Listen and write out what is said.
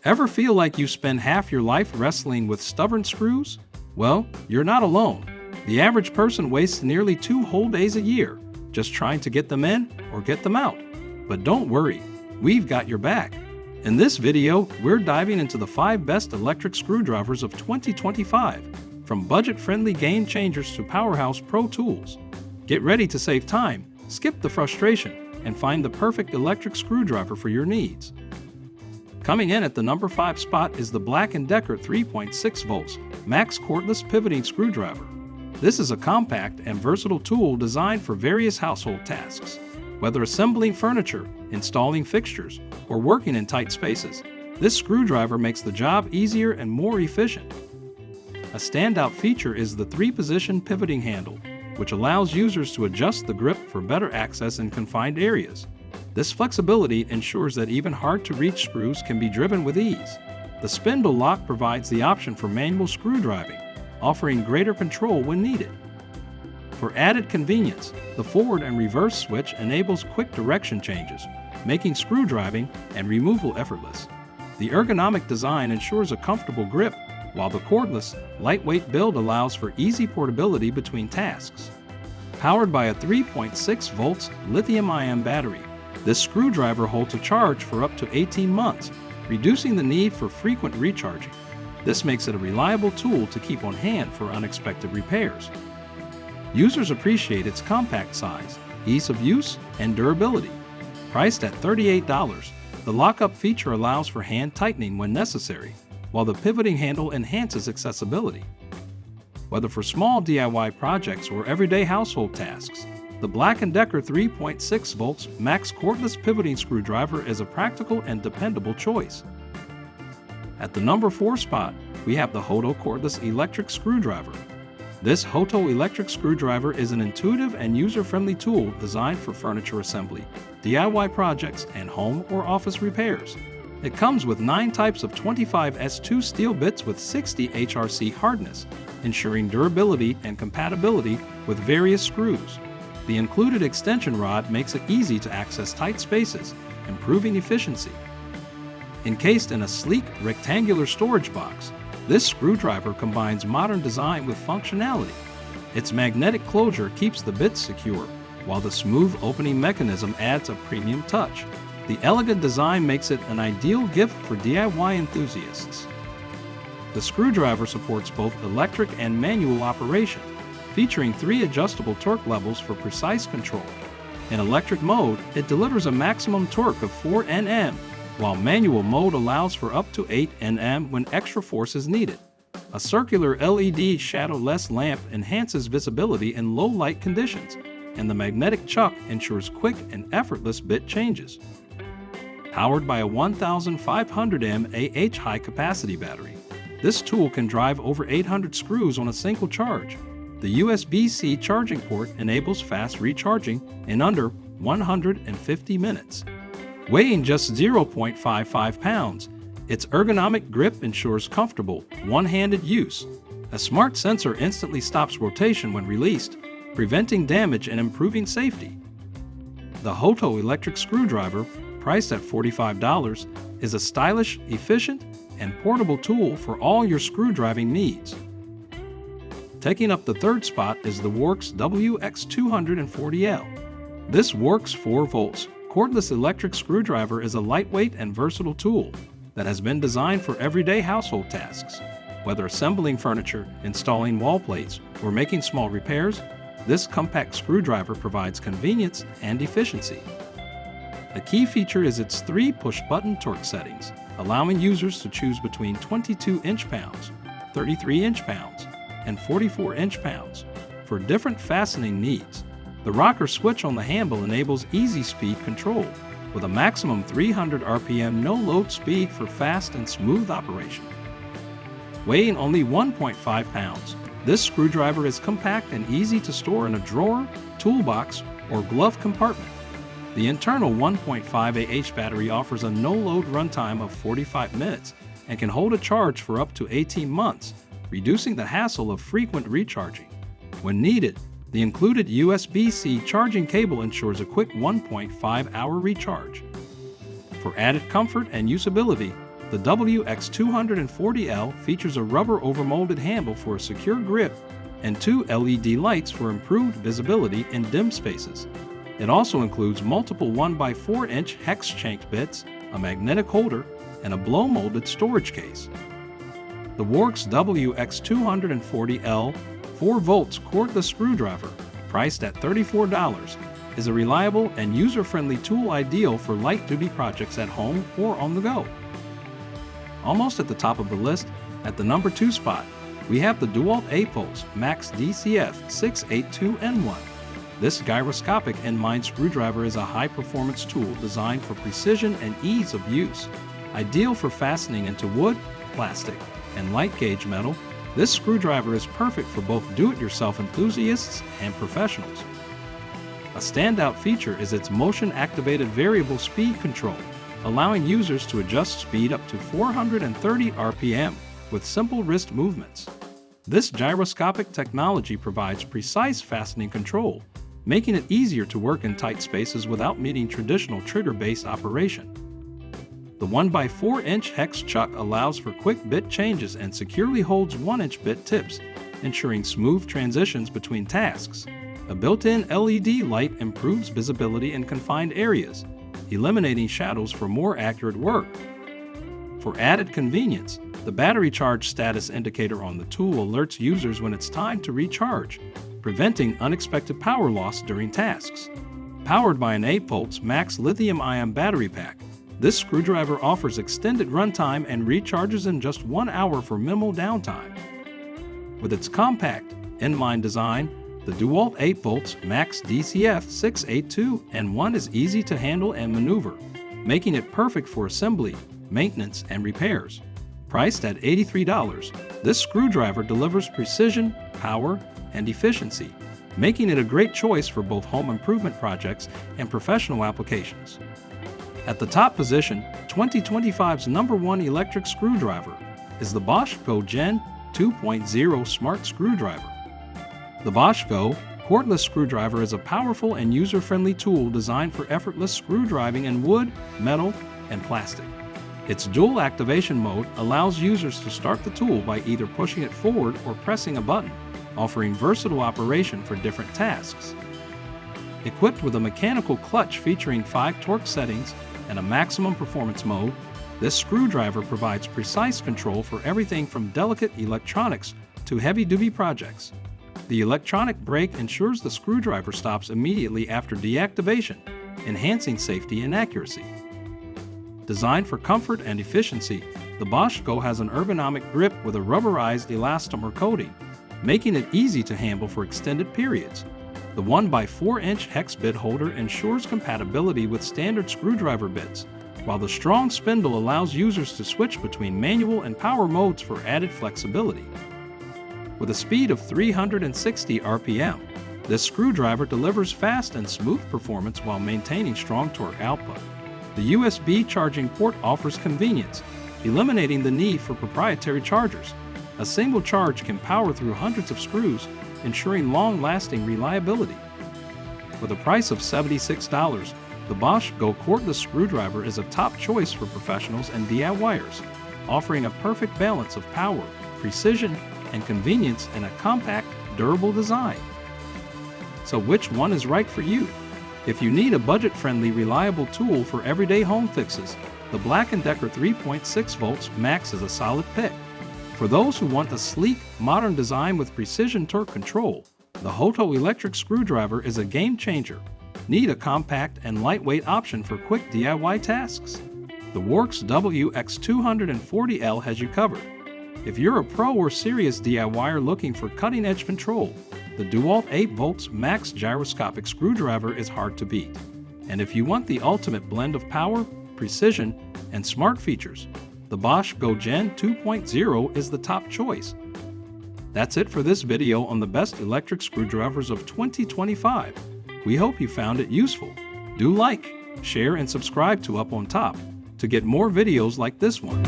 Ever feel like you spend half your life wrestling with stubborn screws? Well, you're not alone. The average person wastes nearly 2 whole days a year just trying to get them in or get them out. But don't worry, we've got your back. In this video, we're diving into the 5 best electric screwdrivers of 2025, from budget-friendly game changers to powerhouse pro tools. Get ready to save time, skip the frustration, and find the perfect electric screwdriver for your needs. Coming in at the number 5 spot is the Black+Decker 3.6 volts MAX Cordless Pivoting Screwdriver. This is a compact and versatile tool designed for various household tasks. Whether assembling furniture, installing fixtures, or working in tight spaces, this screwdriver makes the job easier and more efficient. A standout feature is the 3-position pivoting handle, which allows users to adjust the grip for better access in confined areas. This flexibility ensures that even hard-to-reach screws can be driven with ease. The spindle lock provides the option for manual screw driving, offering greater control when needed. For added convenience, the forward and reverse switch enables quick direction changes, making screw driving and removal effortless. The ergonomic design ensures a comfortable grip, while the cordless, lightweight build allows for easy portability between tasks. Powered by a 3.6 volts lithium-ion battery, this screwdriver holds a charge for up to 18 months, reducing the need for frequent recharging. This makes it a reliable tool to keep on hand for unexpected repairs. Users appreciate its compact size, ease of use, and durability. Priced at $38, the lockup feature allows for hand tightening when necessary, while the pivoting handle enhances accessibility. Whether for small DIY projects or everyday household tasks, the Black+Decker 3.6 volts MAX Cordless Pivoting Screwdriver is a practical and dependable choice. At the number 4 spot, we have the HOTO Cordless Electric Screwdriver. This HOTO Electric Screwdriver is an intuitive and user-friendly tool designed for furniture assembly, DIY projects, and home or office repairs. It comes with 9 types of 25S2 steel bits with 60 HRC hardness, ensuring durability and compatibility with various screws. The included extension rod makes it easy to access tight spaces, improving efficiency. Encased in a sleek, rectangular storage box, this screwdriver combines modern design with functionality. Its magnetic closure keeps the bits secure, while the smooth opening mechanism adds a premium touch. The elegant design makes it an ideal gift for DIY enthusiasts. The screwdriver supports both electric and manual operation, featuring 3 adjustable torque levels for precise control. In electric mode, it delivers a maximum torque of 4 Nm, while manual mode allows for up to 8 Nm when extra force is needed. A circular LED shadowless lamp enhances visibility in low light conditions, and the magnetic chuck ensures quick and effortless bit changes. Powered by a 1500 mAh high-capacity battery, this tool can drive over 800 screws on a single charge. The USB-C charging port enables fast recharging in under 150 minutes. Weighing just 0.55 pounds, its ergonomic grip ensures comfortable, one-handed use. A smart sensor instantly stops rotation when released, preventing damage and improving safety. The HOTO Electric Screwdriver, priced at $45, is a stylish, efficient, and portable tool for all your screw driving needs. Taking up the 3rd spot is the Worx WX240L. This Worx 4 volts cordless electric screwdriver is a lightweight and versatile tool that has been designed for everyday household tasks. Whether assembling furniture, installing wall plates, or making small repairs, this compact screwdriver provides convenience and efficiency. A key feature is its 3 push-button torque settings, allowing users to choose between 22 inch-pounds, 33 inch-pounds, and 44 inch-pounds for different fastening needs. The rocker switch on the handle enables easy speed control, with a maximum 300 RPM no-load speed for fast and smooth operation. Weighing only 1.5 pounds, this screwdriver is compact and easy to store in a drawer, toolbox, or glove compartment. The internal 1.5 Ah battery offers a no-load runtime of 45 minutes and can hold a charge for up to 18 months, reducing the hassle of frequent recharging. When needed, the included USB-C charging cable ensures a quick 1.5-hour recharge. For added comfort and usability, The WX240L features a rubber overmolded handle for a secure grip and 2 LED lights for improved visibility in dim spaces. It also includes multiple 1x4-inch hex shank bits, a magnetic holder, and a blow-molded storage case. The Worx WX240L 4V cordless screwdriver, priced at $34, is a reliable and user-friendly tool ideal for light-duty projects at home or on the go. Almost at the top of the list, at the number 2 spot, we have the DeWalt A-Pulse MAX DCF682N1. This gyroscopic end-mine screwdriver is a high-performance tool designed for precision and ease of use. Ideal for fastening into wood, plastic, and light-gauge metal, this screwdriver is perfect for both do-it-yourself enthusiasts and professionals. A standout feature is its motion-activated variable speed control, allowing users to adjust speed up to 430 RPM with simple wrist movements. This gyroscopic technology provides precise fastening control, making it easier to work in tight spaces without needing traditional trigger-based operation. The 1x4-inch hex chuck allows for quick bit changes and securely holds 1-inch bit tips, ensuring smooth transitions between tasks. A built-in LED light improves visibility in confined areas, eliminating shadows for more accurate work. For added convenience, the battery charge status indicator on the tool alerts users when it's time to recharge, preventing unexpected power loss during tasks. Powered by an A-Pulse MAX lithium-ion battery pack, this screwdriver offers extended runtime and recharges in just 1 hour for minimal downtime. With its compact, end-mine design, the DeWalt A-Pulse MAX DCF682N1 is easy to handle and maneuver, making it perfect for assembly, maintenance, and repairs. Priced at $83, this screwdriver delivers precision, power, and efficiency, making it a great choice for both home improvement projects and professional applications. At the top position, 2025's #1 electric screwdriver is the Bosch Go Gen 2.0 Smart Screwdriver. The Bosch Go Cordless Screwdriver is a powerful and user-friendly tool designed for effortless screw driving in wood, metal, and plastic. Its dual activation mode allows users to start the tool by either pushing it forward or pressing a button, offering versatile operation for different tasks. Equipped with a mechanical clutch featuring 5 torque settings and a maximum performance mode, this screwdriver provides precise control for everything from delicate electronics to heavy-duty projects. The electronic brake ensures the screwdriver stops immediately after deactivation, enhancing safety and accuracy. Designed for comfort and efficiency, the Bosch Go has an ergonomic grip with a rubberized elastomer coating, making it easy to handle for extended periods. The 1x4-inch hex bit holder ensures compatibility with standard screwdriver bits, while the strong spindle allows users to switch between manual and power modes for added flexibility. With a speed of 360 RPM, this screwdriver delivers fast and smooth performance while maintaining strong torque output. The USB charging port offers convenience, eliminating the need for proprietary chargers. A single charge can power through hundreds of screws, ensuring long-lasting reliability. With a price of $76, the Bosch Go Cordless Screwdriver is a top choice for professionals and DIYers, offering a perfect balance of power, precision, and convenience in a compact, durable design. So which one is right for you? If you need a budget-friendly, reliable tool for everyday home fixes, the Black+Decker 3.6V MAX is a solid pick. For those who want a sleek, modern design with precision torque control, the HOTO Electric Screwdriver is a game changer. Need a compact and lightweight option for quick DIY tasks? The Worx WX240L has you covered. If you're a pro or serious DIYer looking for cutting-edge control, the DeWalt 8V MAX Gyroscopic Screwdriver is hard to beat. And if you want the ultimate blend of power, precision, and smart features, the Bosch Go Gen 2.0 is the top choice. That's it for this video on the best electric screwdrivers of 2025. We hope you found it useful. Do like, share, and subscribe to Up on Top to get more videos like this one.